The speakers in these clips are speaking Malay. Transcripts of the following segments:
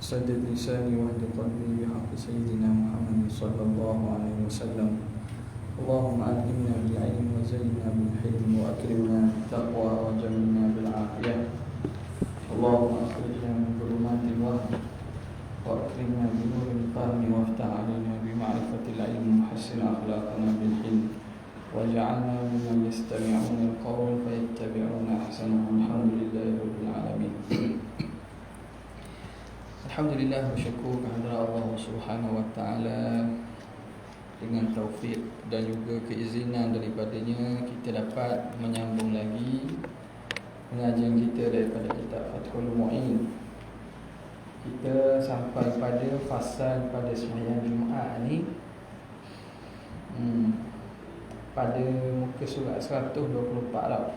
سدد لساني واهد قلبي بحق سيدنا محمد صلى الله عليه وسلم. اللهم ألهمنا بالعلم وزينا بالحلم وأكرمنا بالتقوى وجملنا بالعافية. اللهم أخرجنا من ظلمات الوهم وأكرمنا بنور الفهم وافتح علينا بمعرفة العلم وحسن أخلاقنا بالحلم واجعلنا ممن يستمعون القول فيتبعون أحسنه. الحمد لله رب العالمين. Alhamdulillah, bersyukur kepada Allah Subhanahu wa taala, dengan taufik dan juga keizinan daripadanya kita dapat menyambung lagi pengajian kita daripada kitab Fathul Mu'in. Kita sampai pada fasal pada sembahyang Jumaat ni, pada muka surat 124 lah,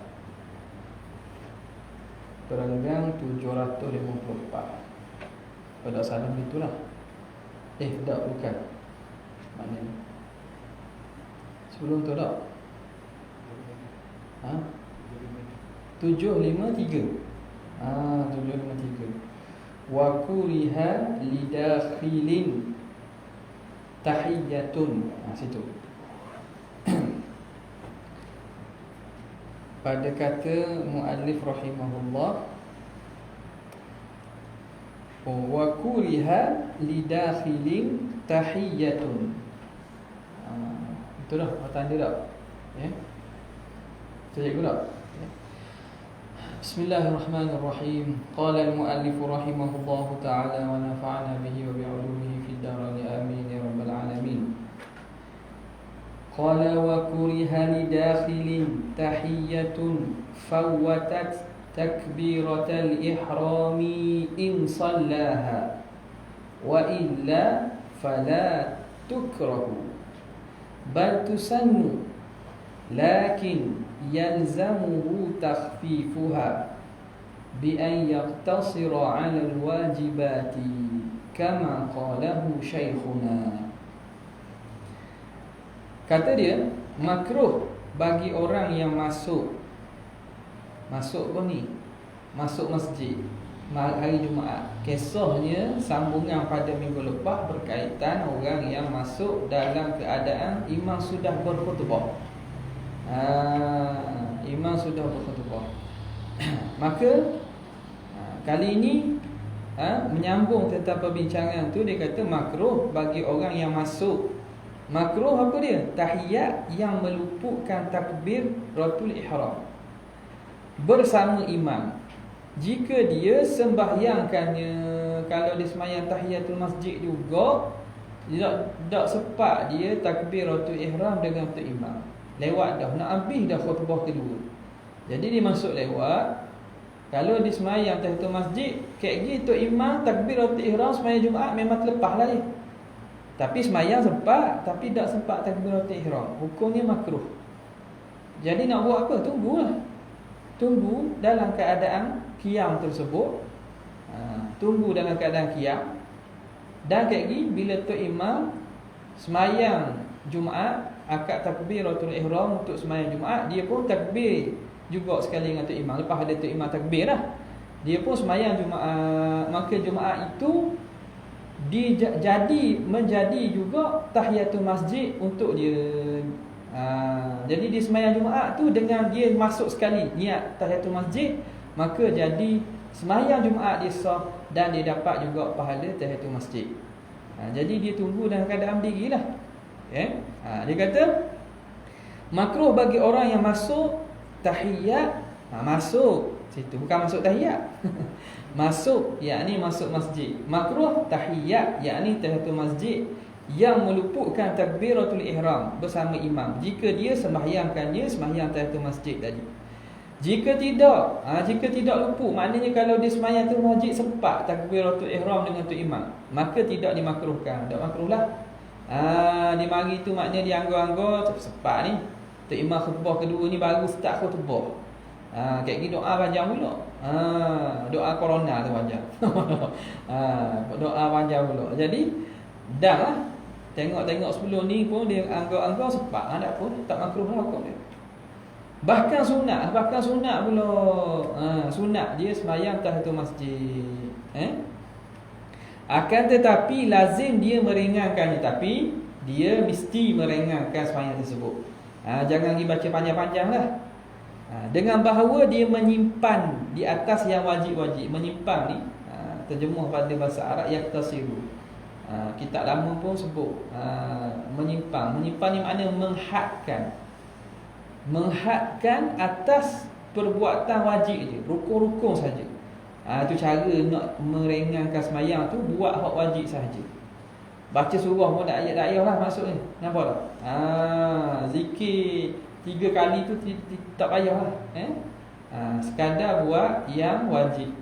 perenggang 754. Pada salam itulah. Tak, bukan. Maknanya sebelum tu tak? 753. 753. Wa kuriha lidakhilin tahiyyatun. Situ. Pada kata muallif rahimahullah, wa kuriha lidakhilin tahiyyatun. Itulah tanda tak? Cikgu tak? Bismillahirrahmanirrahim. Qala al-muallif rahimahullahu ta'ala wa nafa'ana bihi wa bi'ulumihi fid darain amin ya rabbal alamin. Qala wa kuriha lidakhilin tahiyyatun fawwatat takbiratal ihrami in sallaha wa illa fala tukrahu bal tusannu lakin yalzamuhu takhfifuha bi an yaqtasira 'ala alwajibati kama qalahu shaykhuna. Kata dia, makruh bagi orang yang masuk apa ni? Masuk masjid hari Jumaat. Kisahnya sambungan pada minggu lepas berkaitan orang yang masuk dalam keadaan imam sudah berkhutbah. Imam sudah berkhutbah. Maka kali ini menyambung tentang perbincangan tu, dia kata makruh bagi orang yang masuk. Makruh apa dia? Tahiyat yang meluputkan takbiratul ihram bersama imam. Jika dia sembahyangkannya, kalau dia sembahyang tahiyatul masjid juga, tak sempat dia takbiratul ihram dengan tu imam. Lewat dah, nak habis dah khutbah kedua. Jadi dia masuk lewat. Kalau dia sembahyang tahiyatul masjid, kayak gitu imam takbiratul ihram sembahyang Jumaat memang terlepas lah dia. Tapi sembahyang sempat, tapi tak sempat takbiratul ihram. Hukumnya makruh. Jadi nak buat apa? Tunggu dalam keadaan qiyam tersebut. Tunggu dalam keadaan qiyam. Dan kayak gini, bila tu imam sembahyang Jumaat, akad takbiratul ihram untuk sembahyang Jumaat, dia pun takbir juga sekali dengan tu imam. Lepas ada tu imam takbir dah, dia pun sembahyang Jumaat. Maka Jumaat itu menjadi juga tahiyatul masjid untuk dia. Jadi dia sembahyang Jumaat tu dengan dia masuk sekali niat tahiyatul masjid, maka jadi sembahyang Jumaat dia sah dan dia dapat juga pahala tahiyatul masjid. Jadi dia tunggu dalam keadaan berdirilah. Dia kata makruh bagi orang yang masuk tahiyat, masuk situ, bukan masuk tahiyat. Masuk, yakni masuk masjid. Makruh tahiyat, yakni tahiyatul masjid yang meluputkan takbiratul ihram bersama imam, jika dia sembahyangkannya sembahyang tahiyatul masjid tadi. Jika tidak luput, maknanya kalau dia sembahyang tahiyatul masjid sempat takbiratul ihram dengan tu imam, maka tidak dimakruhkan. Tak makruhlah. Dia mari tu maknanya dia anggur-anggur sempat ni tu imam khutbah kedua ni, baru start khutbah. Kayak gini doa panjang pula. Doa corona tu panjang. Doa panjang pula. Jadi dah lah. Tengok sebelum ni pun dia anggur-anggur sempat, tak pun tak makruh lah hukum dia. Bahkan sunat pula. Sunat dia sembahyang tahiyatul masjid. Akan tetapi lazim dia meringankannya, tapi dia mesti meringankan sembahyang tersebut. Jangan pergi baca panjang-panjang lah. Dengan bahawa dia menyimpan di atas yang wajib-wajib. Menyimpan ni terjemuh pada bahasa Arab yaktasiru. Kitab lama pun sebut menyimpan. Menyimpan ni makna menghadkan. Menghadkan atas perbuatan wajib je, rukun-rukun saja. Itu cara nak meringankan sembahyang tu, buat hak wajib saja. Baca surah pun tak ayat lah maksudnya. Nampak tak? Zikir 3 kali tu tak payahlah. Sekadar buat yang wajib.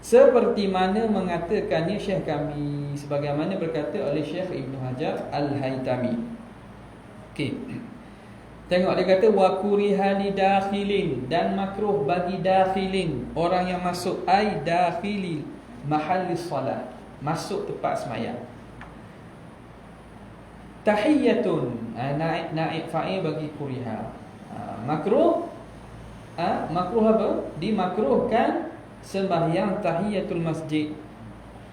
Seperti mana mengatakannya Syekh kami, sebagaimana berkata oleh Syekh Ibn Hajar Al-Haytami. Okey. Tengok dia kata wa kuriha li dakhilin, dan makruh bagi dakhilin, orang yang masuk ai dakhili mahallis solat, masuk tempat sembahyang. Tahiyyatun, naib fa'il bagi kuriha. Makruh makruh apa? Dimakruhkan sembahyang tahiyatul masjid.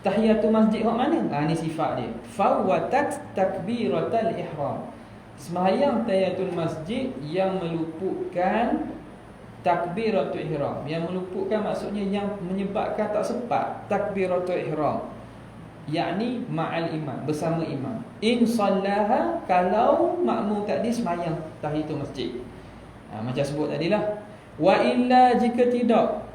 Tahiyatul masjid hok mana? Ni sifat dia. Fawatat takbiratul ihram. Sembahyang tahiyatul masjid yang meluputkan takbiratul ihram. Yang meluputkan maksudnya yang menyebabkan tak sempat takbiratul ihram, yakni ma'al imam, bersama imam. In sallaha, kalau makmum tadi sembahyang tahiyatul masjid. Macam sebut tadilah. Wa illa, jika tidak,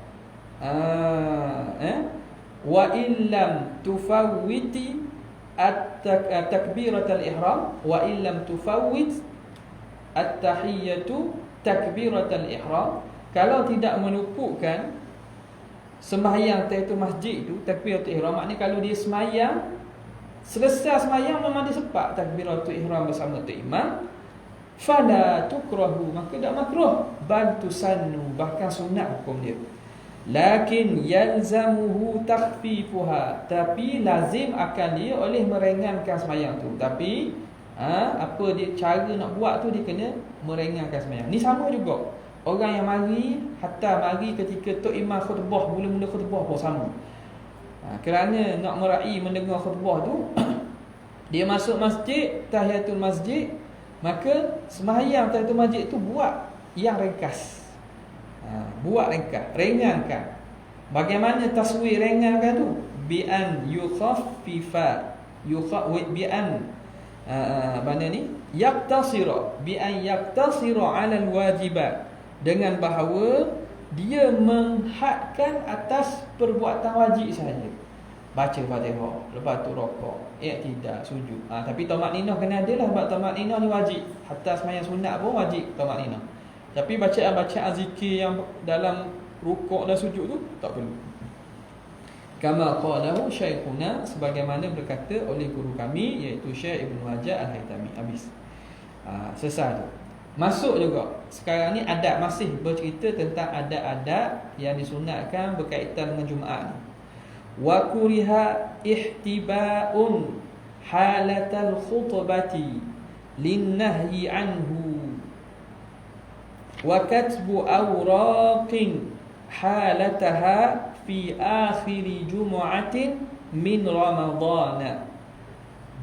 wa illam tufawwiti at-takbiratul ihram, wa illam tufawwit at-tahiyyatu takbiratul ihram, kalau tidak meluputkan sembahyang tahiyatul masjid tu takbiratul ihram, maknanya kalau dia sembahyang, selesai sembahyang memang dia sempat takbiratul ihram bersama tu imam, fala tukrahu, maka tak makruh, bal tusannu, bahkan sunat hukum dia. Lakin yalzamuhu takhfifuha, tapi lazim akan dia oleh meringankan sembahyang tu. Tapi apa dia cara nak buat tu, dia kena meringankan sembahyang. Ni sama juga. Orang yang mari, hatta mari ketika tok imam khutbah, mula-mula khutbah pun sama. Kerana nak meraih mendengar khutbah tu dia masuk masjid, tahiyatul masjid, maka sembahyang tahiyatul masjid tu buat yang ringkas. Buat ringkas, ringankan. Bagaimana taswir ringankan tu? Bi an yukhaffifa, bi an mana ni? Yaktasira, bi an yaktasira 'ala al-wajibat, dengan bahawa dia menghadkan atas perbuatan wajib sahaja. Baca Fatihah, lepas tu rokok, tidak sujud. Tapi tamakninah kena ada lah, sebab tamakninah ni wajib. Hatta sembahyang sunat pun wajib tamakninah. Tapi bacaan-bacaan zikir yang dalam rukuk dan sujud tu tak perlu. Kama qalahu Syekhuna, sebagaimana berkata oleh guru kami, iaitu Syekh Ibn Hajar Al-Haytami. Habis. Selesai tu. Masuk juga. Sekarang ni adab, masih bercerita tentang adab-adab yang disunatkan berkaitan dengan Jumaat ni. Wa kuriha ihtiba'un halatal khutbati linnahyi anhu wa katbu awraqin halataha fi akhiri jumu'atin min ramadana,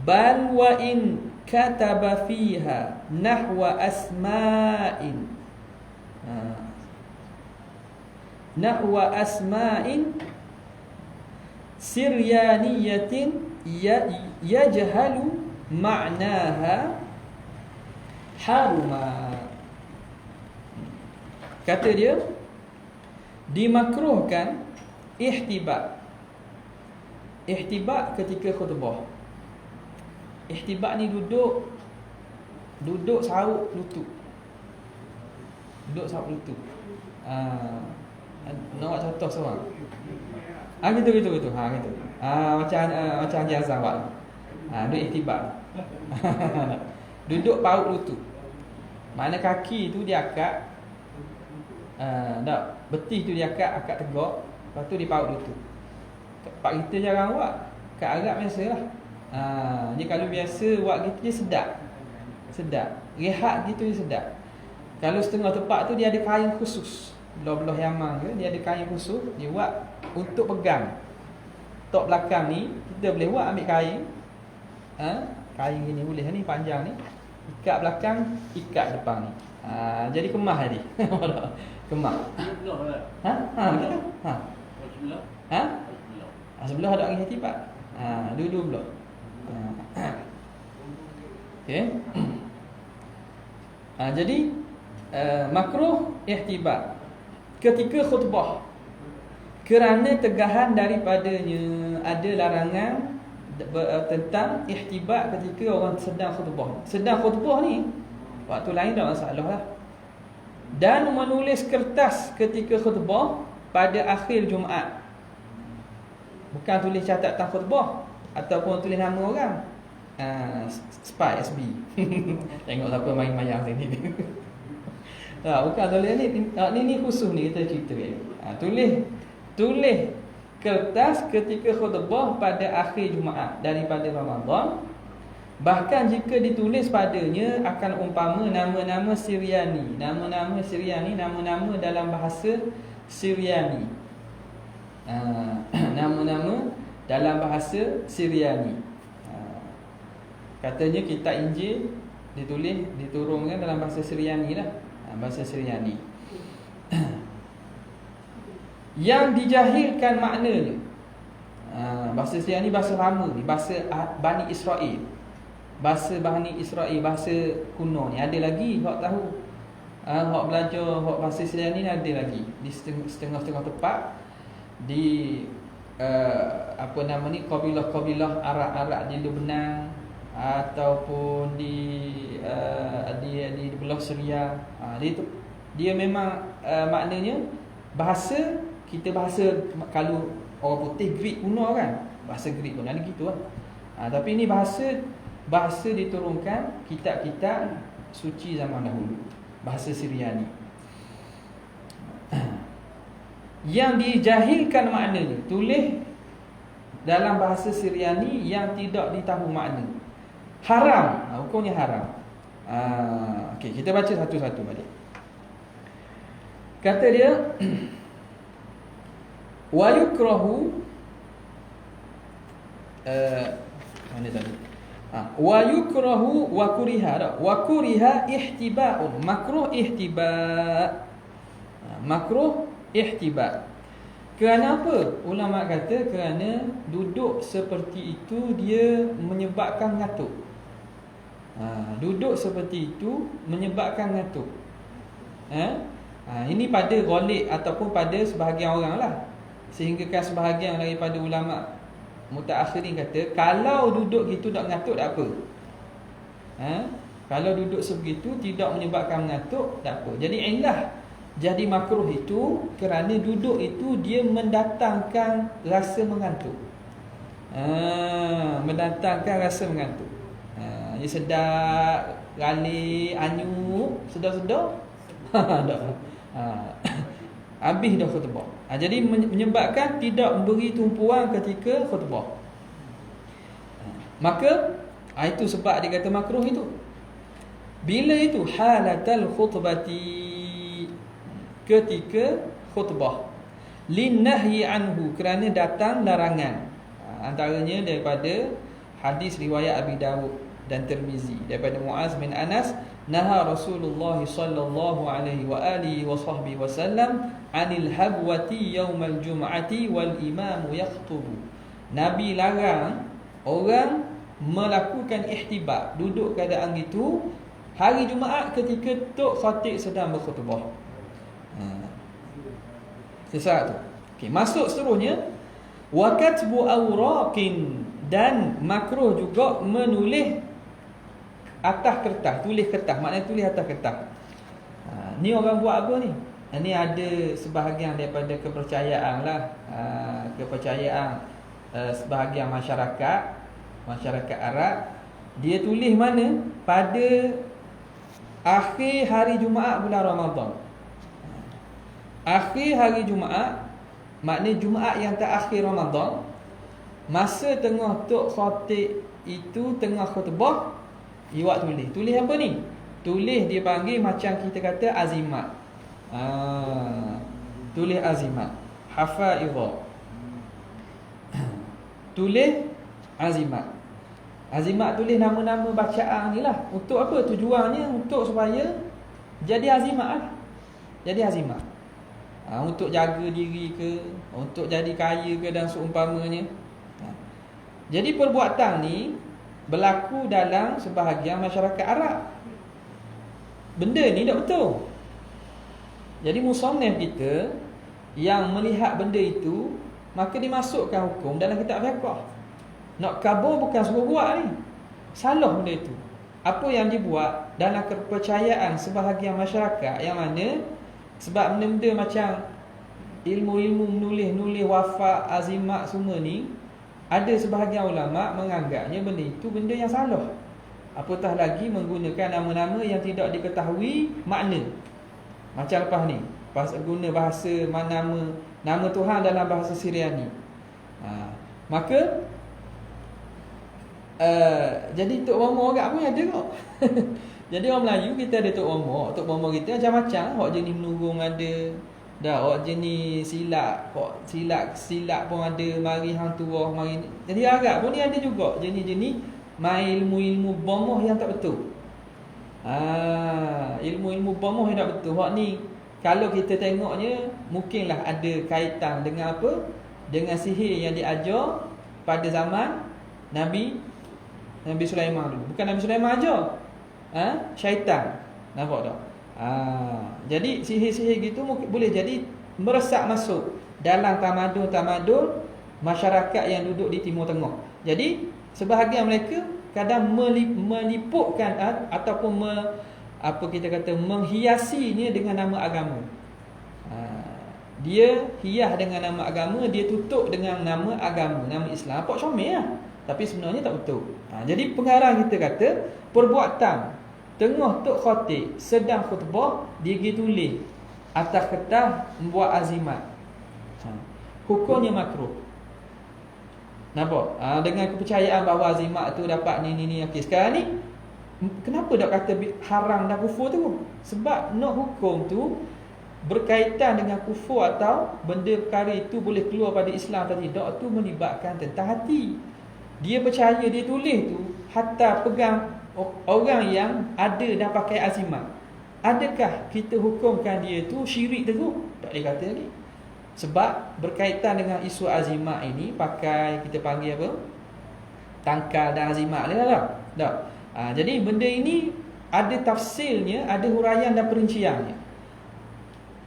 bal wa in kataba fiha nahwa asma'in siryaniyatin yajhalu ma'naha haruma. Kata dia, dimakruhkan ihtiba'. Ihtiba' ketika khutbah. Ihtiba' ni duduk sauk lutut. Duduk sauk lutut. Nak buat contoh seorang. Gitu. Gitu. Macam jazah buat. Duduk ihtiba'. Duduk paut lutut. Mana kaki tu dia akak, betih tu dia akak tegak, lepas tu dia paut lutut. Pak kita jarang buat. Kat Arab biasalah. Dia kalau biasa buat gitu dia sedap. Rehat gitu dia sedap. Kalau setengah tempat tu dia ada kain khusus. Belah-belah Yaman ke, dia ada kain khusus, dia buat untuk pegang. tok belakang ni kita boleh buat ambil kain. Kain gini boleh ni panjang ni. Ikat belakang, ikat depan ni. Jadi kemah tadi. Kemah. Sebelah ada lagi ihtibat. Dulu pula. Okey. Jadi makruh ihtibat ketika khutbah kerana tegahan daripadanya. Ada larangan tentang ihtibat ketika orang sedang khutbah. Sedang khutbah ni waktu lain tak masalah lah. Dan menulis kertas ketika khutbah pada akhir Jumaat. Bukan tulis catatan khutbah ataupun tulis nama orang. Spy SB. Tengok siapa main mayang sini. Bukan tulis ni khusus ni kita cerita ni. Tulis kertas ketika khutbah pada akhir Jumaat daripada Ramadan. Bahkan jika ditulis padanya akan umpama nama-nama Syriani. Nama-nama Syriani, nama-nama dalam bahasa Syriani. Nama-nama dalam bahasa Syriani. Katanya kitab Injil diturunkan dalam bahasa Syriani lah. Bahasa Syriani. Yang dijahilkan maknanya. Bahasa Syriani bahasa lama ni, bahasa Bani Israel. Bahasa Bani Israel, bahasa kuno ni ada lagi hak tahu. Hak belajar hak bahasa Syriani ni ada lagi di setengah-setengah tempat di apa nama ni, kabilah-kabilah Arab di Lebanon ataupun di belah Syria. Dia memang maknanya bahasa kita, bahasa kalau orang putih Greek kuno kan, bahasa Greek kuno ni gitu lah. Tapi ini bahasa diturunkan kitab-kitab suci zaman dahulu, bahasa Syriani. Yang dijahilkan maknanya, tulis dalam bahasa Syriani yang tidak ditahu makna. Haram, hukumnya haram. Okey, kita baca satu-satu balik. Kata dia wa yukrahu mana tadi? Wa yukrahu wa kuriha ihtiba'un. Makruh ihtiba'. Makruh ihtiba'. Kerana apa? Ulama kata kerana duduk seperti itu dia menyebabkan ngantuk. Duduk seperti itu menyebabkan ngantuk. Ini pada ghalib ataupun pada sebahagian orang lah. Sehingga kan sebahagian daripada ulama mutaakhirin kata kalau duduk gitu tak ngantuk tak apa. Kalau duduk sebegitu tidak menyebabkan mengantuk tak apa. Jadi illah jadi makruh itu kerana duduk itu dia mendatangkan rasa mengantuk. Mendatangkan rasa mengantuk. Dia sedar, ralik, anyuk, sedar-sedar. Habis dah khutbah. Jadi menyebabkan tidak memberi tumpuan ketika khutbah. Maka itu sebab dia kata makruh itu. Bila itu halatal khutbati, ketika khutbah, linnahyi anhu, kerana datang larangan. Antaranya daripada hadis riwayat Abi Dawud dan Tirmizi daripada Muaz bin Anas, naha Rasulullah sallallahu alaihi wa alihi wa sahbihi wasallam anil habwati yaumal jum'ati wal imam yakhutubu. Nabi larang orang melakukan ihtiba, duduk keadaan itu hari Jumaat ketika tok khatib sedang berkhutbah. Sesat tu. Okey, masuk seterusnya wa katbu awraqin, dan makruh juga menulis atas kertas, tulis kertas, maknanya tulis atas kertas. Ni orang buat apa ni? Ini ada sebahagian daripada kepercayaan lah, kepercayaan sebahagian masyarakat Arab. Dia tulis mana? Pada akhir hari Jumaat bulan Ramadan. Akhir hari Jumaat, maknanya Jumaat yang terakhir Ramadan, masa tengah tok khatib itu tengah khutbah, dia buat tulis. Tulis apa ni? Tulis dia panggil macam kita kata azimat. Tulis azimat, hafaizah. tulis azimat. Azimat tulis nama-nama bacaan ni lah. Untuk apa? Tujuannya untuk supaya jadi azimat lah. Jadi azimat. Untuk jaga diri ke, untuk jadi kaya ke dan seumpamanya. Jadi perbuatan ni berlaku dalam sebahagian masyarakat Arab. Benda ni tak betul. Jadi musannif kita yang melihat benda itu, maka dimasukkan hukum dalam kitab fiqh. Nak kabur bukan suruh buat ni. Salah benda itu. Apa yang dibuat dalam kepercayaan sebahagian masyarakat yang mana sebab benda-benda macam ilmu-ilmu menulis wafat, azimat semua ni, ada sebahagian ulama menganggapnya benda itu benda yang salah. Apatah lagi menggunakan nama-nama yang tidak diketahui makna. Macam lepas ni, guna bahasa nama Tuhan dalam bahasa Syriani. Maka jadi Tok Momo agak pun ada kok. Jadi orang Melayu kita ada Tok Momo. Tok Momo kita macam-macam. Hak jenis menurung ada. Dah hak jenis silat. Hak silat pun ada. Mari hang tuah, mari. Jadi agak pun ni ada juga jenis-jenis main ilmu-ilmu bomoh yang tak betul. Ilmu-ilmu bomoh yang tak betul. Hak ni kalau kita tengoknya mungkinlah ada kaitan dengan apa? Dengan sihir yang diajar pada zaman Nabi Sulaiman dulu. Bukan Nabi Sulaiman aja. Syaitan. Nampak tak? Jadi sihir-sihir gitu boleh jadi meresap masuk dalam tamadun-tamadun masyarakat yang duduk di Timur Tengah. Jadi sebahagian mereka kadang meliputkan ataupun menghiasinya dengan nama agama. Dia hias dengan nama agama, dia tutup dengan nama agama, nama Islam. Nampak comel lah. Tapi sebenarnya tak betul. Jadi pengarang kita kata perbuatan tengah Tok Khatib sedang khutbah, dia pergi tulis atas kertas membuat azimat. Hukumnya makruh. Nampak? Dengan kepercayaan bahawa azimat tu dapat ni. Okey, sekarang ni kenapa tak kata haram dan kufur tu? Sebab nak hukum tu berkaitan dengan kufur atau benda perkara itu boleh keluar pada Islam atau tidak, tu melibatkan tentang hati. Dia percaya, dia tulis tu hatta pegang orang yang ada dan pakai azimat. Adakah kita hukumkan dia tu syirik teruk? Tak boleh kata lagi. Sebab berkaitan dengan isu azimat ini, pakai kita panggil apa? Tangkal dan azimat ni lah. Tak. Jadi benda ini ada tafsirnya, ada huraian dan perinciannya.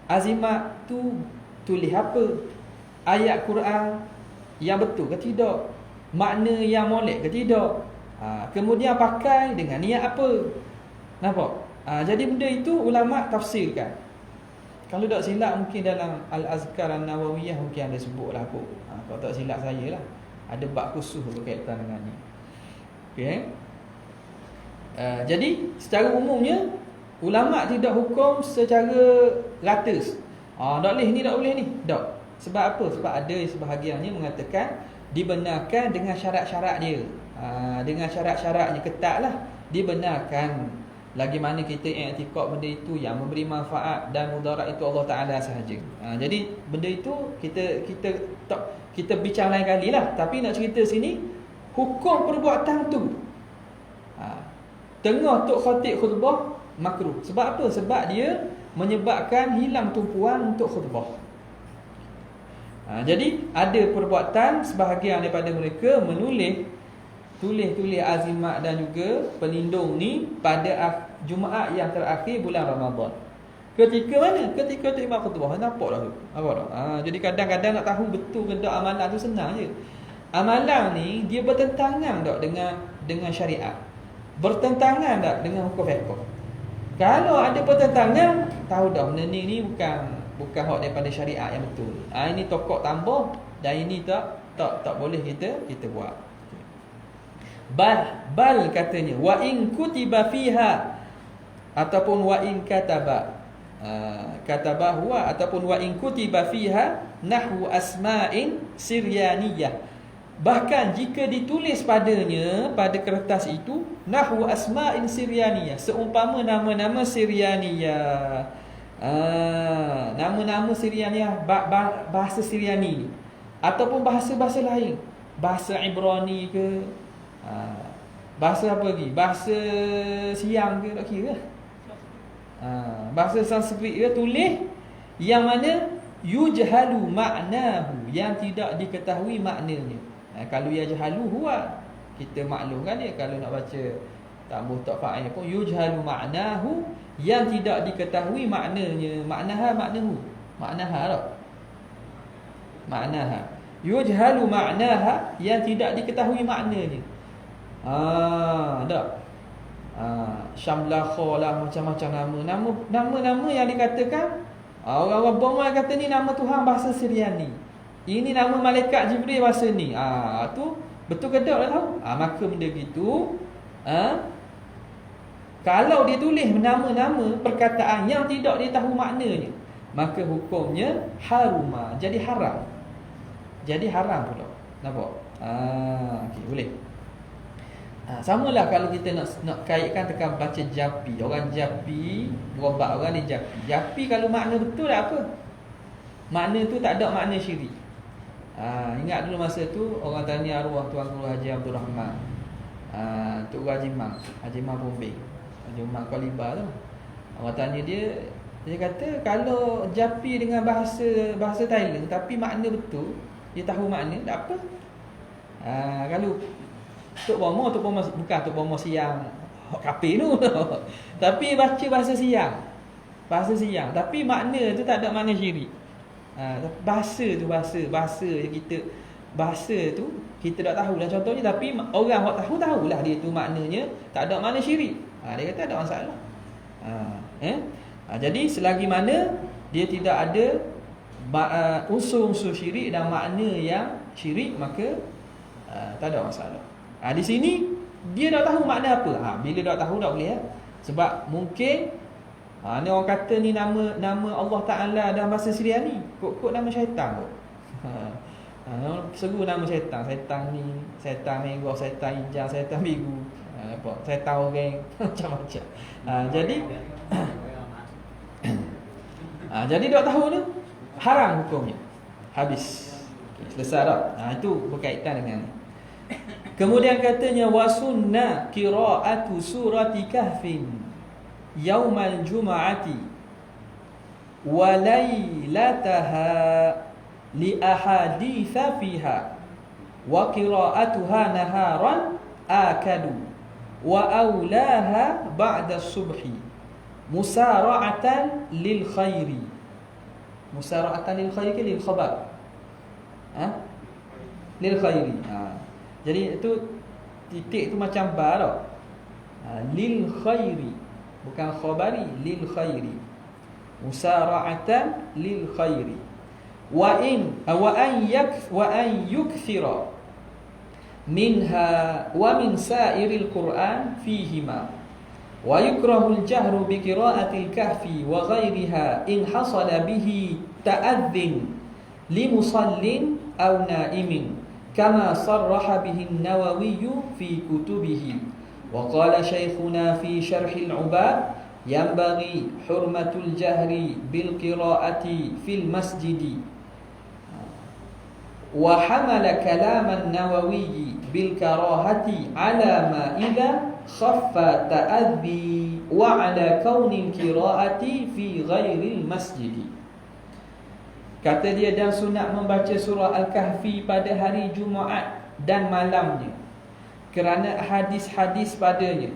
Azimat tu tulis apa? Ayat Quran yang betul ke tidak? Makna yang molek ke tidak? Kemudian pakai dengan niat apa? Nampak? Jadi benda itu ulama tafsirkan. Kalau tak silap mungkin dalam Al-Azkar An-Nawawiyah mungkin ada sebutlah aku. Kalau tak silap saya lah, ada bab khusus berkaitan dengan ni. Okey. Jadi secara umumnya ulama tidak hukum secara ratus. Tak boleh ni, tak boleh ni. Tak. Sebab apa? Sebab ada sebahagiannya mengatakan dibenarkan dengan syarat-syarat dia. Dengan syarat-syaratnya ketatlah dibenarkan. Lagi mana kita i'tikad benda itu yang memberi manfaat dan mudarat itu Allah Taala sahaja. Jadi benda itu kita bincang lain kali lah. Tapi nak cerita sini hukum perbuatan tu. Tengah Tok Khatib khutbah makruh. Sebab apa? Sebab dia menyebabkan hilang tumpuan untuk khutbah. Jadi ada perbuatan sebahagian daripada mereka tulis azimat dan juga pelindung ni pada Jumaat yang terakhir bulan Ramadan. Ketika mana? Ketika terima khutbah. Nampak dah tu. Nampak tak? Jadi kadang-kadang nak tahu betul ke tak amalan tu senang je. Amalan ni dia bertentangan tak dengan syariat? Bertentangan tak dengan hukum fiqh? Kalau ada pertentangan, tahu dah benda ni bukan hak daripada syariat yang betul. Ini tokok tambah dan ini tak boleh kita buat. Bal katanya wa in kutiba fiha ataupun wa in kataba huwa ataupun wa in kutiba fiha nahwu asma'in siryaniyah. Bahkan jika ditulis padanya, pada kertas itu, nahwu asma'in siryaniyah, seumpama nama-nama Siryaniyah. Nama-nama Siryaniyah bahasa Siryani ataupun bahasa-bahasa lain. bahasa Ibrani ke, bahasa apa lagi? Bahasa Siam ke, tak kira. Bahasa Sanskrit dia tulis yang mana yujhalu maknahu, yang tidak diketahui maknanya. Kalau yajhalu huwa, kita maklumkan dia. Kalau nak baca tambah tak fa'il pun yujhalu maknahu, yang tidak diketahui maknanya. Maknahu tak? Maknaha yujhalu maknaha, yang tidak diketahui maknanya. Tak. Syamlakha lah, macam-macam nama yang dikatakan, orang-orang Burma kata ni nama Tuhan bahasa Syriani, ini nama malaikat Jibril bahasa ni. Tu betul ke tak tahu. Maka benda gitu, kalau dia tulis nama-nama perkataan yang tidak dia tahu maknanya, maka hukumnya haruma, jadi haram. Jadi haram pula. Nampak? Okey, boleh. Samalah kalau kita nak kaitkan tekan baca Japi. Orang Japi, berobat orang ni Japi. Japi kalau makna betul tak apa. Makna tu tak ada makna syirik. Ingat dulu masa tu orang tanya arwah Tuan Guru Haji Abdul Rahman. Tok Haji Mang Bombay. Haji Mang Kuala tu. Orang tanya dia kata kalau Japi dengan bahasa Thailand tapi makna betul, dia tahu makna, tak apa. Kalau Tok Bomo bukan Tok Bomo Siang Kapir tu. Tapi baca bahasa Siang. Tapi makna tu tak ada makna syirik. Bahasa yang bahasa tu kita tak tahu lah contohnya, tapi orang yang tahulah dia tu maknanya tak ada makna syirik. Dia kata tak ada masalah. Jadi selagi mana dia tidak ada unsur-unsur syirik dan makna yang syirik, maka tak ada masalah. Di sini dia dah tahu makna apa. Bila dah tahu tak boleh. Sebab mungkin ni orang kata ni nama Allah Ta'ala dalam bahasa Syriani, kok nama syaitan kot. Seru nama syaitan. Syaitan ni, syaitan merah, syaitan hijau, syaitan biru, syaitan orang macam-macam. Jadi dah tahu tu haram hukumnya. Habis. Selesai tak? Itu berkaitan dengan. Kemudian katanya wasunna qira'atu surati kahfin yaumal jum'ati wa lailataha li ahaditha fiha wa qira'atuha naharan akadu wa aulaha ba'da subhi musara'atan lil khairi. Musara'atan lil khairi ke lil khabar? Lil khairi. Jadi itu titik tu macam bar tau. Lil khairi, bukan khabari, lil khairi. Musara'atan lil khairi. Wa an yukthira minha wa min sa'iril Qur'an fihima. Wa yukrahul jahru bi qira'atil kahfi wa ghairiha in hasala bihi ta'adhin li musallin aw na'imin. كما صرح به النووي في كتبه. وقال شيخنا في شرح العباد ينبغي حرمة الجهر بالقراءة في المسجد. وحمل كلام النووي بالكراهة على ما إذا خف تأذي وعلى كون القراءة في غير المسجد. Kata dia, dan sunat membaca surah Al-Kahfi pada hari Jumaat dan malamnya, kerana hadis-hadis padanya.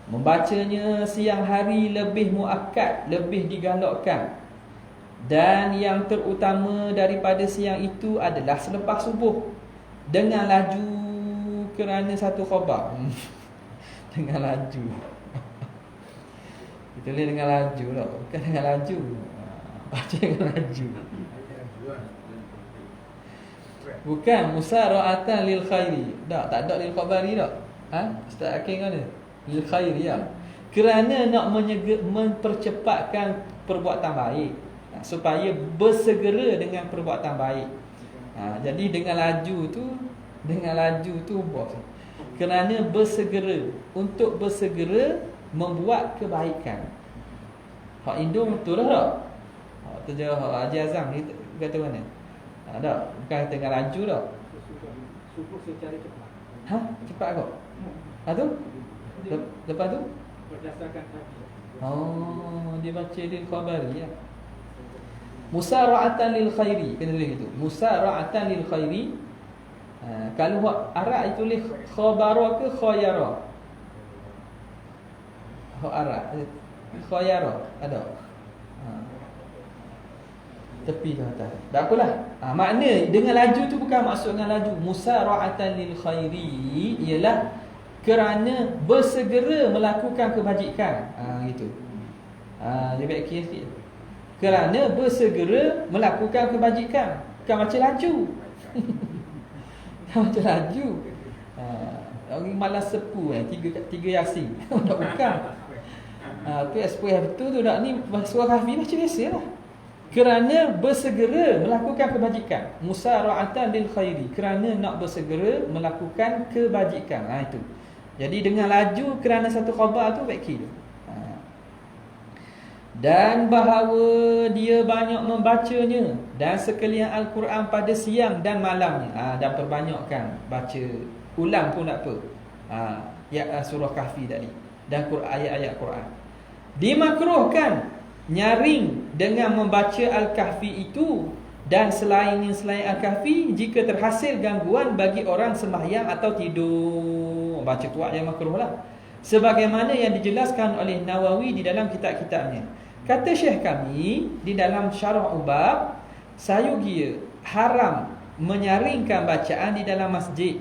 Membacanya siang hari lebih muakkad, lebih digalakkan. Dan yang terutama daripada siang itu adalah selepas subuh, dengan laju kerana satu khabar. Dengan laju. Kita boleh dengan laju tak? Bukan dengan laju. Baca dengan laju. Bukan musara'atan lil khairi. Tak ada lil khabari tak? Ustaz Hakim mana? Lil khairi ya. Kerana nak mempercepatkan perbuatan baik, supaya bersegera dengan perbuatan baik. Jadi dengan laju tu bos. Kerana bersegera, untuk bersegera membuat kebaikan. Hak indung betul lah tak? Tu je Haji Azam kata mana? Tak, bukan dengan laju dah. subuh secara cepat. Ha? Cepat kau? Lepas tu? Lepas tu? Berdasarkan hadis. Oh, dia baca lil khabari ya. Musara'atan lil khairi. Kena tulis gitu. Musara'atan lil khairi. Kalau buat Arab itu tulis khabara ke khayara? Arab. Khayara ada. Tepi ke atas. Tak apalah. Makna dengan laju tu bukan maksud dengan laju. Musara'atan lil khairi ialah kerana bersegera melakukan kebajikan. Gitu. Dia baik kira sikit. Kerana bersegera melakukan kebajikan. Bukan macam laju. Macam laju. Orang malas sepu tiga yasin. Tak bukan. Tu SPF betul tu dak ni surah kahfi macam biasa lah. Kerana bersegera melakukan kebajikan. Musara'atan lil khairi. Kerana nak bersegera melakukan kebajikan. Itu. Jadi dengan laju kerana satu khabar tu baik kira. Dan bahawa dia banyak membacanya dan sekalian Al-Quran pada siang dan malamnya. Dan perbanyakkan baca ulang pun tak apa. Surah Kahfi tadi dan ayat-ayat Quran. Dimakruhkan nyaring dengan membaca Al-Kahfi itu dan selain Al-Kahfi jika terhasil gangguan bagi orang sembahyang atau tidur. Baca kuat yang makruh lah. Sebagaimana yang dijelaskan oleh Nawawi di dalam kitab-kitabnya. Kata Syekh kami di dalam Syarah Ubab, sayugia haram menyaringkan bacaan di dalam masjid.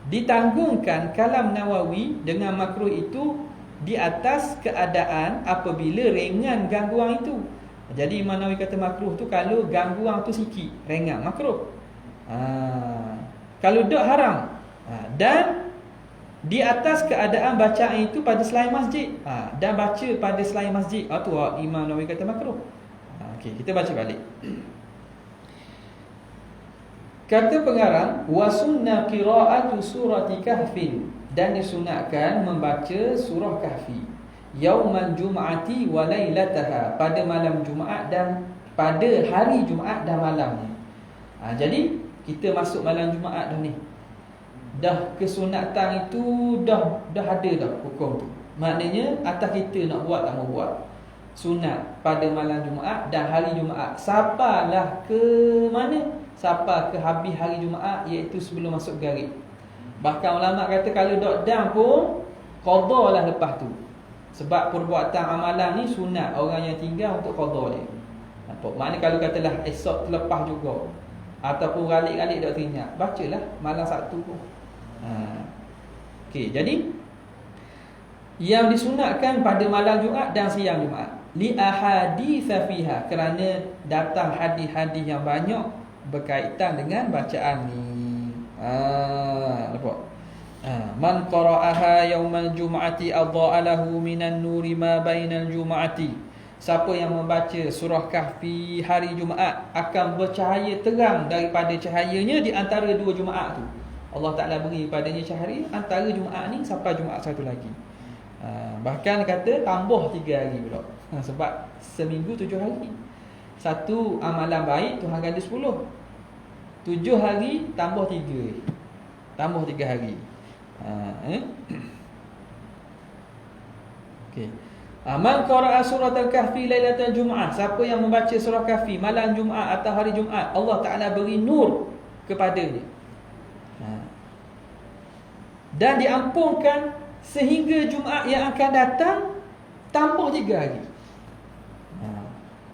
Ditanggungkan kalam Nawawi dengan makruh itu di atas keadaan apabila ringan gangguan itu. Jadi Imam Nawawi kata makruh tu kalau gangguan tu sikit, ringan, makruh. Kalau dok haram. Dan di atas keadaan bacaan itu pada selain masjid. Dan baca pada selain masjid. Tu Imam Nawawi kata makruh. Okey, kita baca balik. Kata pengarang, wa sunna qira'atu surati kahfin, dan disunatkan membaca surah kahfi yaumal jum'ati wa lailataha, pada malam Jumaat dan pada hari Jumaat dan malamnya. Jadi kita masuk malam Jumaat dah ni. Dah kesunatan itu dah ada dah hukum tu. Maknanya atas kita nak buat tak mau buat. Sunat pada malam Jumaat dan hari Jumaat. Sapalah ke mana? Sapa ke habis hari Jumaat, iaitu sebelum masuk garis. Bahkan ulama kata kalau dok dam pun qada lah lepas tu. Sebab perbuatan amalan ni sunat orang yang tinggal untuk qada dia. Nampak? Maknanya kalau katalah esok terlepas juga ataupun galik-galik dok teringat, bacalah malam Sabtu pun. Okey, jadi yang disunatkan pada malam Jumaat dan siang Jumaat li ahaditsa fiha, kerana datang hadis-hadis yang banyak berkaitan dengan bacaan ni. Nampak? Man qara'aha yaumal jum'ati adha'a lahu minan nuri ma bainal jum'ati. Siapa yang membaca surah Kahfi hari Jumaat akan bercahaya terang daripada cahayanya di antara dua Jumaat tu. Allah Ta'ala beri padanya cahaya antara Jumaat ni sampai Jumaat satu lagi. Bahkan kata tambah 3 hari pula. Sebab seminggu 7 hari. Satu amalan baik Tuhan ganda 10. 7 hari tambah 3. Tambah 3 hari. Okey. Man qara'a surah Al-Kahfi lailatul Jumaat, siapa yang membaca surah Kahfi malam Jumaat atau hari Jumaat, Allah Taala beri nur kepadanya. Dan diampunkan sehingga Jumaat yang akan datang tambah 3 hari.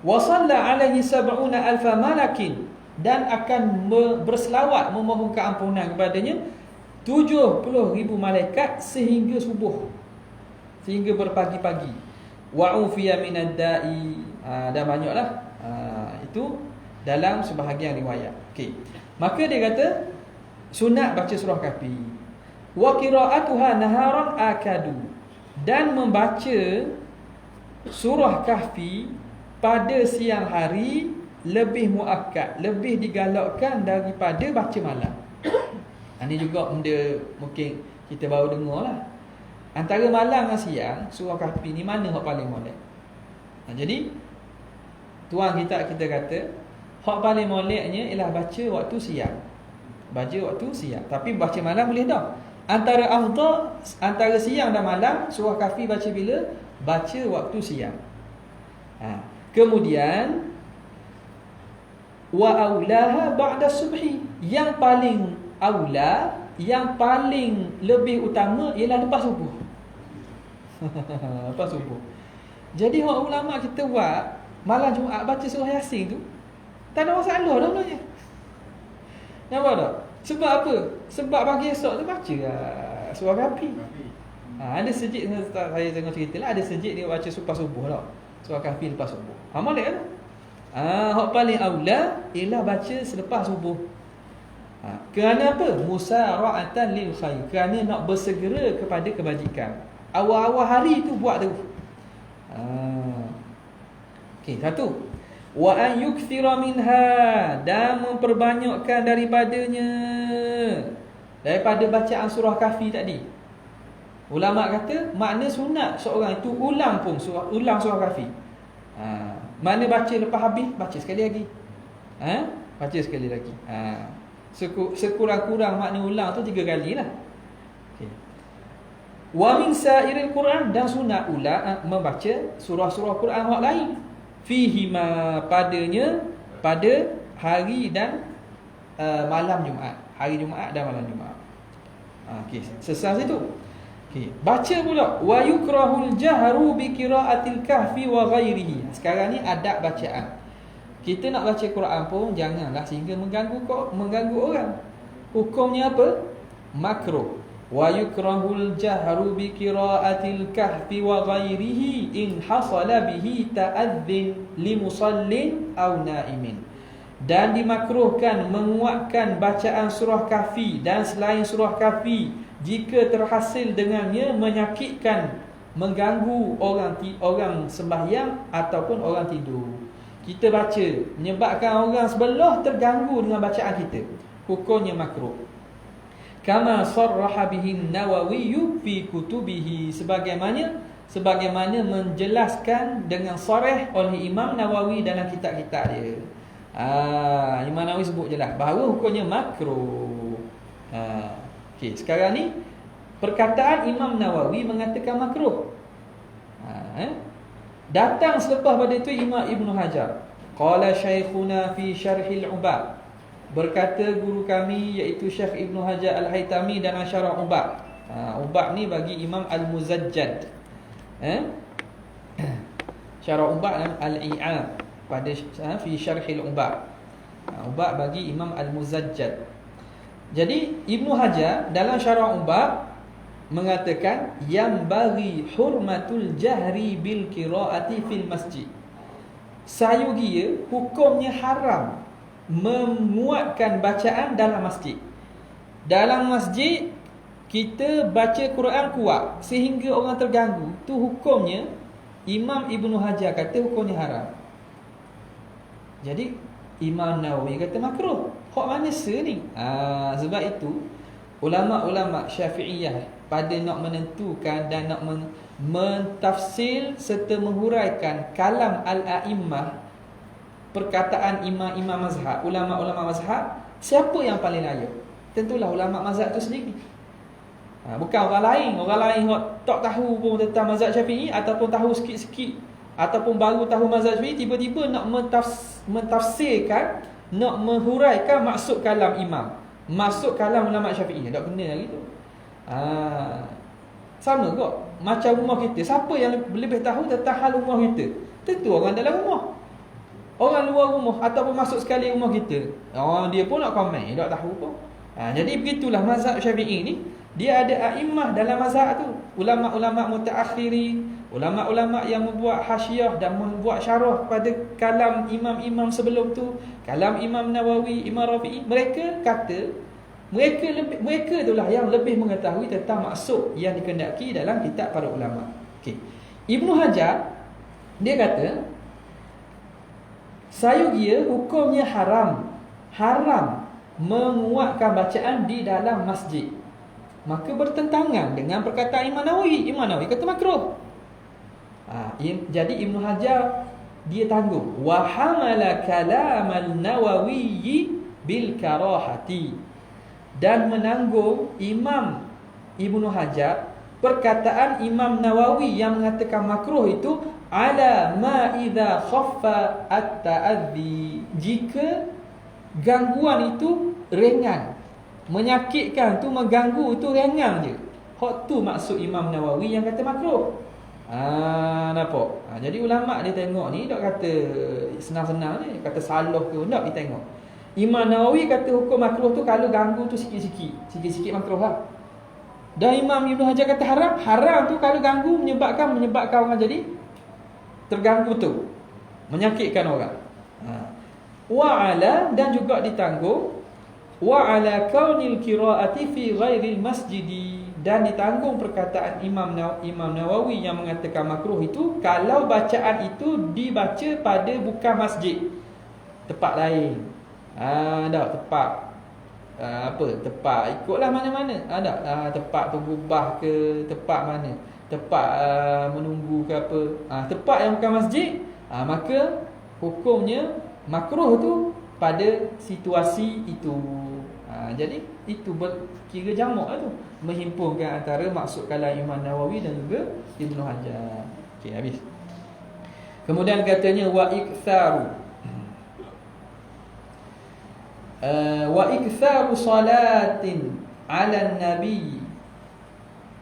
Wa salla alaihi 70,000 malakin, dan akan berselawat memohonkan ampunan kepadanya 70,000 malaikat sehingga subuh, sehingga berpagi-pagi. Wa ufiya minad da'i, dan banyaklah itu dalam sebahagian riwayat. Okey, maka dia kata sunat baca surah Kahfi. Wa qira'atuha naharan akadu, dan membaca surah Kahfi pada siang hari lebih muakkad, lebih digalakkan daripada baca malam. Ini juga benda mungkin kita baru dengar lah. Antara malam dan siang, surah Kahfi ni mana hak paling molek? Jadi tuan kita kata hak paling moleknya ialah baca waktu siang. Baca waktu siang. Tapi baca malam boleh dah. Antara afdal, antara siang dan malam, surah Kahfi baca bila? Baca waktu siang. Kemudian wa aulaha ba'da subhi. Yang paling aula, yang paling lebih utama ialah lepas subuh. Lepas subuh. Jadi orang ulama kita buat malam Jumaat baca surah Yasin tu tak ada masalah dah sebenarnya. Nampak tak? Sebab apa? Sebab pagi esok tu baca surah Kahfi. Ada sejid saya tengok cerita lah, ada sejid dia baca lepas subuh lah. Surah Kahfi lepas subuh. Molek kan? Hak paling aula ialah baca selepas subuh. Kerana apa? Musara'atan lil khair. Kerana nak bersegera kepada kebajikan. Awal-awal hari tu buat tu. Okey, satu. Wa an yukthira minha, dan memperbanyakkan daripadanya, daripada bacaan surah Kahfi tadi. Ulama kata makna sunat seorang itu ulang surah Kahfi. Mana baca lepas habis, baca sekali lagi. Baca sekali lagi. Sekurang-kurang makna ulang tu 3 kali lah. Okay. Wa min sa'iril Quran, dan sunat ulang membaca surah-surah Quran hak lain. Fihi ma, padanya, pada hari dan malam Jumaat. Hari Jumaat dan malam Jumaat. Okey, selesai situ. Okey, baca pula wa yukrahul jahru bi qiraatil kahfi wa ghairihi. Sekarang ni adab bacaan. Kita nak baca Quran pun janganlah sehingga mengganggu orang. Hukumnya apa? Makruh. Wa yukrahul jahru bi qiraatil kahfi wa ghairihi in hasala bihi ta'adzin li musallin aw naimin. Dan dimakruhkan menguatkan bacaan surah Kahfi dan selain surah Kahfi jika terhasil dengannya menyakitkan, mengganggu orang sembahyang ataupun orang tidur. Kita baca menyebabkan orang sebelah terganggu dengan bacaan kita, hukumnya makruh. Kama sarraha bihi Nawawi fi kutubihi, sebagaimana menjelaskan dengan sarih oleh Imam Nawawi dalam kitab-kitab dia. Imam Nawawi sebut jelas bahawa hukumnya makruh. Okey, sekarang ni perkataan Imam Nawawi mengatakan makruh. Datang selepas pada itu Imam Ibn Hajar. Qala Shaykhuna fi Syarhil Ubad. Berkata guru kami iaitu Syekh Ibn Hajar Al-Haytami dalam Syarah Ubad. Ubad ni bagi Imam Al-Muzajjad. Syarah Ubad Al-I'ab pada fi Syarhil Ubad. Ubad bagi Imam Al-Muzajjad. Jadi Ibn Hajar dalam Syarah Ubad mengatakan yang bagi hurmatul jahri bil qiraati fil masjid. Sayugia hukumnya haram memuatkan bacaan dalam masjid. Dalam masjid kita baca Quran kuat sehingga orang terganggu, tu hukumnya Imam Ibn Hajar kata hukumnya haram. Jadi Imam Nawawi kata makruh. Hak mana ni? Sebab itu ulama-ulama Syafi'iyah pada nak menentukan dan nak mentafsir serta menghuraikan kalam al-a'immah, perkataan imam-imam mazhab, ulama-ulama mazhab, siapa yang paling layak? Tentulah ulama mazhab tu sendiri. Bukan orang lain yang tak tahu pun tentang mazhab Syafi'i ataupun tahu sikit-sikit ataupun baru tahu mazhab Syafi'i tiba-tiba nak mentafsirkan, nak menghuraikan maksud kalam imam, maksud kalam ulama Syafi'i. Tak kena lagi tu. Sama kok macam rumah kita. Siapa yang lebih tahu tentang hal rumah kita? Tentu orang dalam rumah. Orang luar rumah ataupun masuk sekali rumah kita, dia pun nak komen, tak tahu pun. Jadi begitulah mazhab Syafi'i ni. Dia ada a'immah dalam mazhab tu, ulama-ulama mutaakhirin, ulama-ulama yang membuat hasyiah dan membuat syarah pada kalam imam-imam sebelum tu, kalam Imam Nawawi, Imam Rafi'i. Mereka kata mereka itulah yang lebih mengetahui tentang maksud yang dikehendaki dalam kitab para ulama. Okey. Ibn Hajar dia kata sayugia hukumnya haram menguatkan bacaan di dalam masjid. Maka bertentangan dengan perkataan Imam Nawawi. Imam Nawawi kata makruh. Jadi Ibn Hajar dia tanggung wa hamala kalam al-Nawawi bil karahati. dan menanggung Imam Ibnu Hajar perkataan Imam Nawawi yang mengatakan makruh itu ala ma idza khaffa at-ta'addi, jika gangguan itu ringan, menyakitkan tu, mengganggu tu ringan je. Hak tu maksud Imam Nawawi yang kata makruh. Nampak? Jadi ulama dia tengok ni tak kata senang-senang ni, kata salah ke tak dia tengok. Imam Nawawi kata hukum makruh tu kalau ganggu tu sikit-sikit makruh lah. Dan Imam Ibnu Hajar kata haram tu kalau ganggu menyebabkan orang jadi terganggu tu, menyakitkan orang. Wa ala, dan juga ditanggung wa ala kaunil qiraati fi ghairil masjidi, dan ditanggung perkataan Imam Nawawi yang mengatakan makruh itu kalau bacaan itu dibaca pada bukan masjid, tempat lain. Tempat ikutlah mana-mana. Tempat penggubah ke, tempat mana, tempat menunggu ke apa, tempat yang bukan masjid, maka hukumnya makruh tu pada situasi itu. Jadi itu kira jamak lah tu, menghimpunkan antara maksud kalam Imam Nawawi dan juga Ibnu Hajar. Okey, habis. Kemudian katanya wa iktharu salatin ala nabi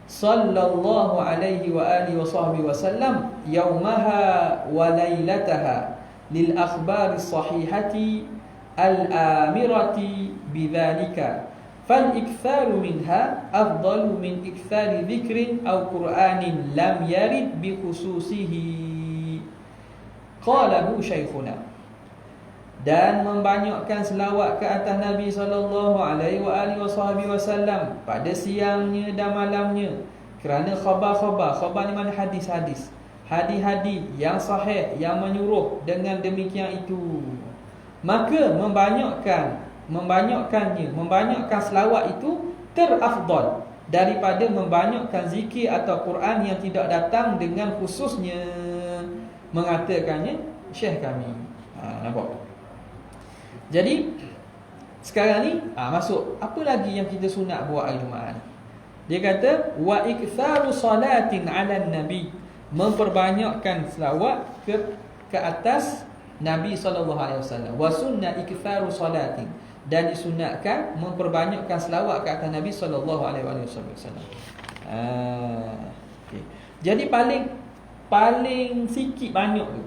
sallallahu alaihi wa alihi wa sahbihi wasallam yaumaha wa lailataha lil akhbari sahihati al-amirati bidzalika fal iktharu minha afdalu min ikthari dhikrin aw qur'anin lam yarid bi khususihi qalahu shaykhuna. Dan membanyakkan selawat ke atas Nabi sallallahu alaihi wasallam pada siangnya dan malamnya kerana khabar ni mana hadis-hadis yang sahih yang menyuruh dengan demikian itu, maka membanyakkan selawat itu terafdal daripada membanyakkan zikir atau Quran yang tidak datang dengan khususnya, mengatakannya syekh kami. Nampak? Jadi sekarang ni masuk apa lagi yang kita sunat buat hari Jumaat ni. Dia kata wa iktharu salatin 'alan nabi, memperbanyakkan selawat ke atas Nabi sallallahu alaihi wasallam. Wa sunna iktharu salatin, dan disunatkan memperbanyakkan selawat ke atas Nabi sallallahu alaihi wasallam. Okay. Jadi paling sikit banyak tu.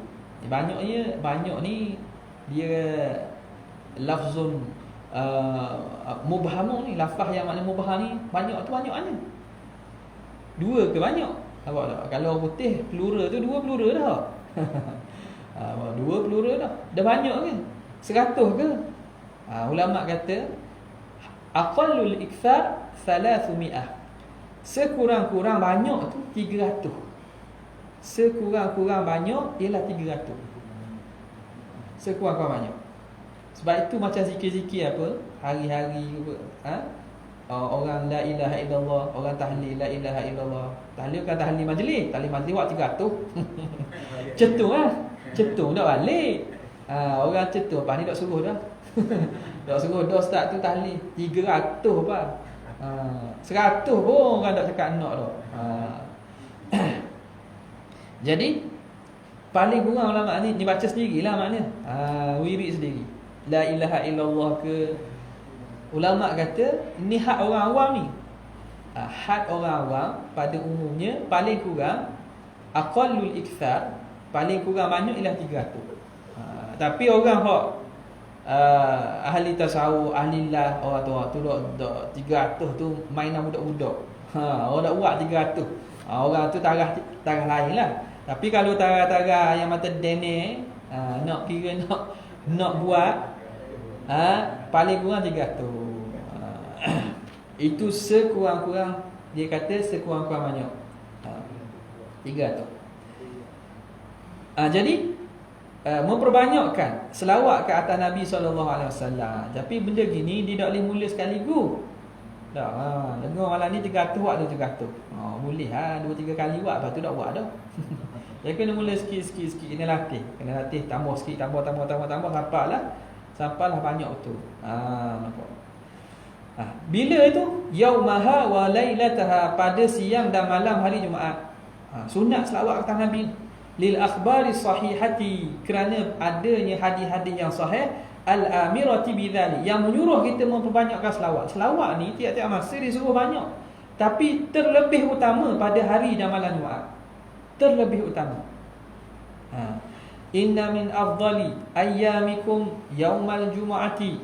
Banyak ni dia lafzun mubhamun ni, lafaz yang makna mubham ni banyak tu banyaknya. Dua ke banyak? Nampak tak? Kalau putih plural tu dua plural dah. Dua plural dah. Dah banyak ke? 100 ke? Ulama kata aqallul ikthar 300. Sekurang-kurang banyak tu 300. Sekurang-kurang banyak ialah 300. Sekurang-kurang banyak. Sebab itu macam zikir-zikir apa, hari-hari orang la ilaha illallah, orang tahlil la ilaha illallah. Tahlil kan tahlil majlis buat 300. Cetung lah. Cetung dah balik. Orang cetung apa ni tak suruh dah. Tak suruh dah start tu tahlil 300 apa. 100 pun orang tak cakap nak dah. Jadi paling kurang ulama ni baca sendirilah maknanya. Wirid sendiri. La ilaha illallah ke. Ulama kata ni hak orang awam ni. Hak orang awam pada umumnya paling kurang aqallul ikthar, paling kurang banyak ialah 300. Tapi orang hak ahli tasawuf, ahli-lah, orang tu dok 300 tu mainan budak-budak. Orang nak buat 300. Orang tu tarah lain lah. Tapi kalau tarah-tarah yang mata dene, nak kira nak buat paling kurang 300. Itu sekurang-kurang, dia kata sekurang-kurang banyak 300. Jadi memperbanyakkan selawat ke atas Nabi SAW. Tapi benda gini dia tak boleh mula sekaligus. Tak, dengar malam ni 300 buat tu 300. Boleh 2-3 kali buat, lepas tu tak buat dah. Dia kena mula sikit-sikit, kena latih, tambah sikit, tambah sampailah banyak tu. Nampak. Bila itu? Yaumaha wa lailataha, pada siang dan malam hari Jumaat. Sunat selawat atas Nabi lil akhbari sahihati, kerana adanya hadis-hadis yang sahih al-amirati bidzalik, yang menyuruh kita memperbanyakkan selawat. Selawat ni tiap-tiap masa disuruh banyak, tapi terlebih utama pada hari dan malam Jumaat. Terlebih utama. Inna min afdali ayyamikum yaumal jumu'ati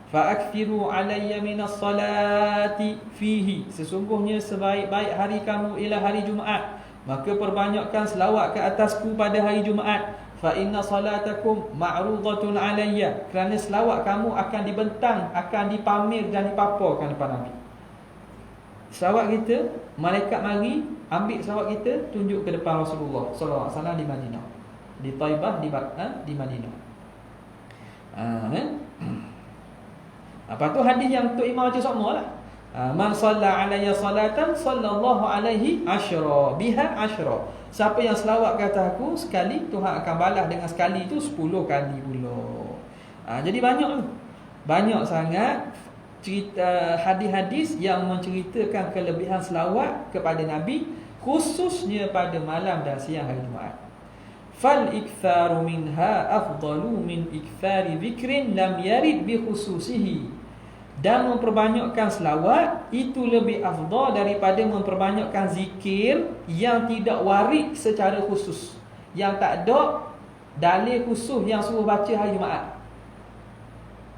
fa'akthiru alayya minas salati fihi, sesungguhnya sebaik-baik hari kamu ialah hari Jumaat, maka perbanyakkan selawat ke atasku pada hari Jumaat. Fa inna salatakum ma'rudatun alayya, kerana selawat kamu akan dibentang, akan dipamer dan dipaparkan depan Nabi. Selawat kita, malaikat mari ambil selawat kita, tunjuk ke depan Rasulullah sallallahu alaihi wasallam di Madinah, di Taibah, di Madinah. Lepas tu hadis yang Tok Imam baca semua lah. Man shalla alayya salatan sallallahu alaihi asyra biha asyra, siapa yang selawat ke atas aku sekali, Tuhan akan balas dengan sekali tu 10 kali pula. Jadi banyak sangat cerita hadis-hadis yang menceritakan kelebihan selawat kepada Nabi, khususnya pada malam dan siang hari Jumaat. Fal iktharu minha afdalu min ikthari dhikrin lam yarid bi khususihi, dan memperbanyakkan selawat itu lebih afdal daripada memperbanyakkan zikir yang tidak warid secara khusus, yang tak ada dalil khusus yang suruh baca hari Jumaat.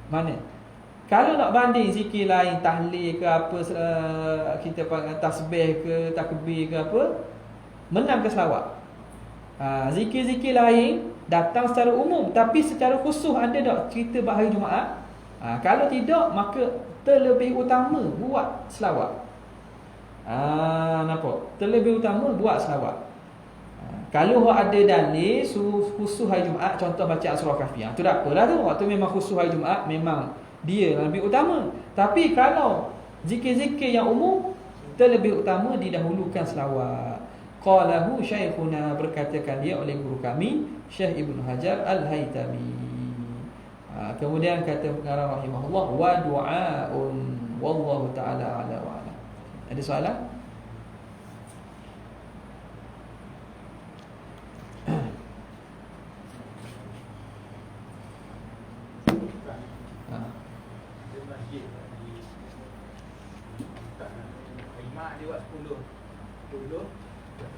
Mana? Kalau nak banding zikir lain, tahlil ke apa, kita panggil tasbih ke takbir ke apa, menang ke selawat. Zikir-zikir lain datang secara umum, tapi secara khusus ada tak cerita bab hari Jumaat? Kalau tidak, maka terlebih utama buat selawat. Nampak? Terlebih utama buat selawat. Kalau ada dalil suruh khusus hari Jumaat, contoh bacaan surah Kahfi, tu tak apalah tu. Waktu memang khusus hari Jumaat, memang dia lebih utama. Tapi kalau zikir-zikir yang umum, terlebih utama didahulukan selawat. Qalahu syekhuna, berkatakan dia oleh guru kami Syekh Ibnu Hajar Al-Haytami. Kemudian kata pengarang rahimahullah, wa du'aun wallahu ta'ala ala wa ala. Ada soalan? Dia buat 10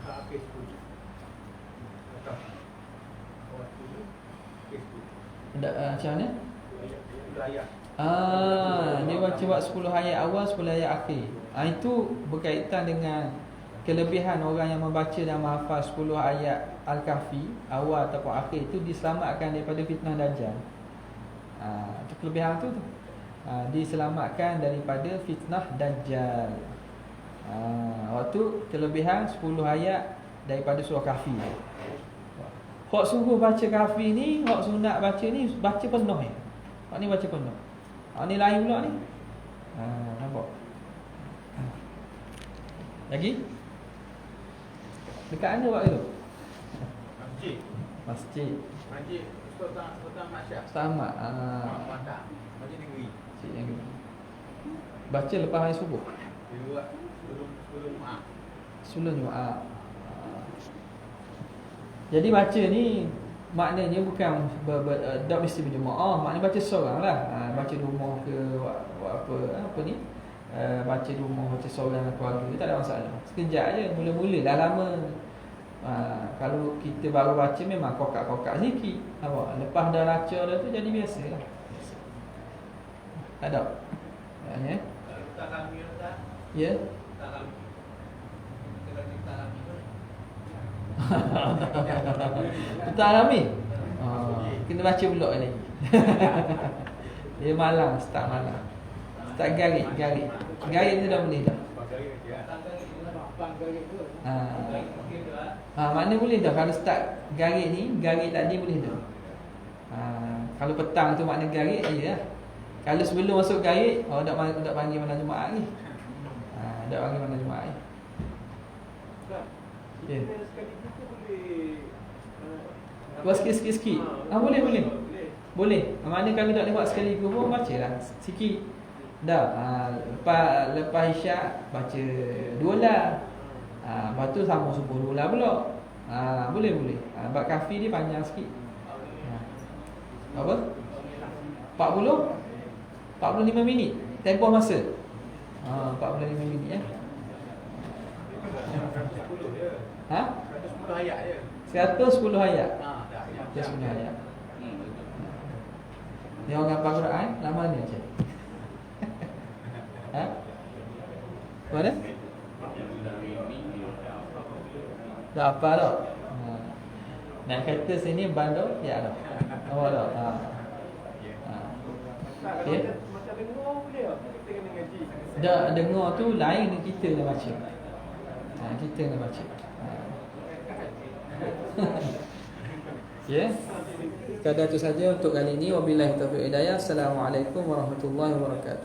habis 10. Macam mana? Ayat. Dia buat 10 ayat awal, 10 ayat akhir. Itu berkaitan dengan kelebihan orang yang membaca dan menghafal 10 ayat Al-Kahfi awal ataupun akhir, itu diselamatkan daripada fitnah Dajjal. Itu kelebihan tu. Diselamatkan daripada fitnah Dajjal. Waktu kelebihan 10 ayat daripada surah Kahfi. Hak suruh baca Kahfi ni, hak sunat baca ni, baca penuh ya. Hak ni baca penuh. Hak ni lain pula ni. Nampak? Lagi? Dekat mana buat tu? Masjid. Masjid. Masjid Sultan Masyar. Sama. Masjid negeri. Masjid negeri. Baca lepas hari subuh. Dia buat sebelum Jumaat. Sebelum Jumaat. Jadi baca ni maknanya bukan tak mesti berjemaah, maknanya baca seorang lah. Baca di rumah ke buat apa ni, baca di rumah, baca seorang keluarga, tak ada masalah. Sekejap je, mula-mula dah lama. Kalau kita baru baca memang kokak-kokak sikit. Lepas dah baca dah tu jadi biasa lah. Tak ada. Ya. Tak kami tak. Ya. Tak kami. Kita tak kami. Kita alami. Kena baca pula lagi. Dia malam, start malam. Start garik. Garik tu dah boleh dah. Mana boleh dah. Kalau start garik ni, garik tadi boleh dah. Kalau petang tu makna garik je lah. Kalau sebelum masuk garik, tak panggil mana Jumaat ni. Tak panggil mana Jumaat ni. Ya. Buat sikit-sikit. Boleh. Boleh. Mana kalau tak boleh buat sekali pun baca lah sikit. Dah, lepas isyak baca 2 lah. Lepas tu sama subuh 2 lah pula. Boleh. Bab kafi ni panjang sikit. Apa? 45 minit tempoh masa. 45 minit ya. 110 je. Ha? 110 ayat je. 110 ayat. Dah. 110 ayat. Dia orang hafal Quran lama ni je. Ha? Mana? Dah apa dah? Nak kata sini bandar ya dah. Awak dah. Okay. Macam dengar boleh tak? Kita kena ngaji. Dah dengar tu lain kita nak baca. Kita nak baca. Ya. Sekadar itu saja untuk kali ini. Wabillahi taufiq hidayah. Assalamualaikum warahmatullahi wabarakatuh.